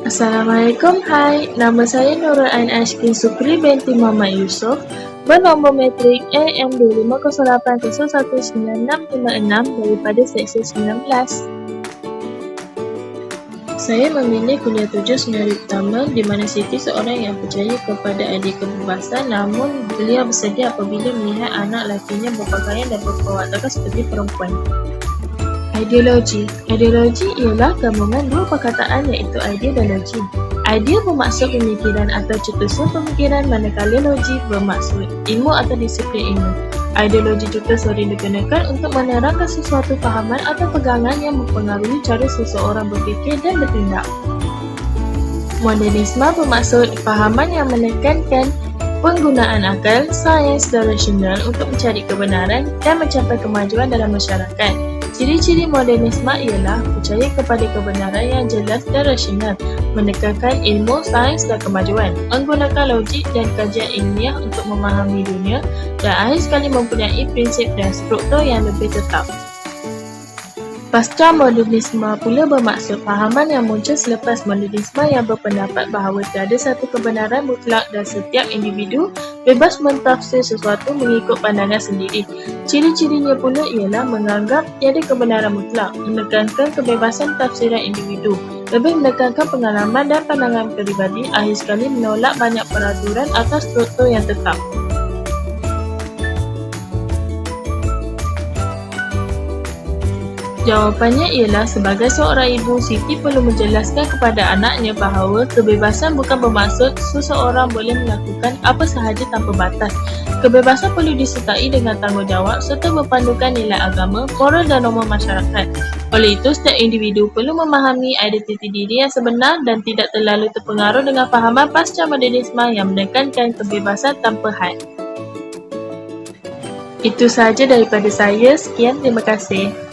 Assalamualaikum, hai. Nama saya Nurul Ain Ashkin Sukri binti Muhammad Yusof, bernombor metrik AM2508019656 daripada Seksyen 19. Saya memilih kuliah 7 senarai utama di mana Siti seorang yang percaya kepada idea kebebasan, namun beliau bersedia apabila melihat anak lakinya berpakaian dan berperwatakan seperti perempuan. Ideologi ialah gabungan dua perkataan iaitu idea dan logi. Idea bermaksud pemikiran atau cetusan pemikiran, manakala logi bermaksud ilmu atau disiplin ilmu. Ideologi juga sering digunakan untuk menerangkan sesuatu fahaman atau pegangan yang mempengaruhi cara seseorang berfikir dan bertindak. Modernisme bermaksud fahaman yang menekankan penggunaan akal, sains dan rasional untuk mencari kebenaran dan mencapai kemajuan dalam masyarakat. Ciri-ciri modernisme ialah percaya kepada kebenaran yang jelas dan rasional, menekankan ilmu, sains dan kemajuan, menggunakan logik dan kajian ilmiah untuk memahami dunia, dan akhir sekali mempunyai prinsip dan struktur yang lebih tetap. Pasca modernisme pula bermaksud fahaman yang muncul selepas modernisme yang berpendapat bahawa tiada satu kebenaran mutlak dan setiap individu bebas mentafsir sesuatu mengikut pandangan sendiri. Ciri-cirinya pula ialah menganggap tiada kebenaran mutlak, menekankan kebebasan tafsiran individu, lebih menekankan pengalaman dan pandangan peribadi, akhir sekali menolak banyak peraturan atau struktur yang tetap. Jawapannya ialah sebagai seorang ibu, Siti perlu menjelaskan kepada anaknya bahawa kebebasan bukan bermaksud seseorang boleh melakukan apa sahaja tanpa batas. Kebebasan perlu disertai dengan tanggungjawab serta berpandukan nilai agama, moral dan norma masyarakat. Oleh itu, setiap individu perlu memahami identiti diri yang sebenar dan tidak terlalu terpengaruh dengan fahaman pasca modernisme yang menekankan kebebasan tanpa had. Itu sahaja daripada saya. Sekian, terima kasih.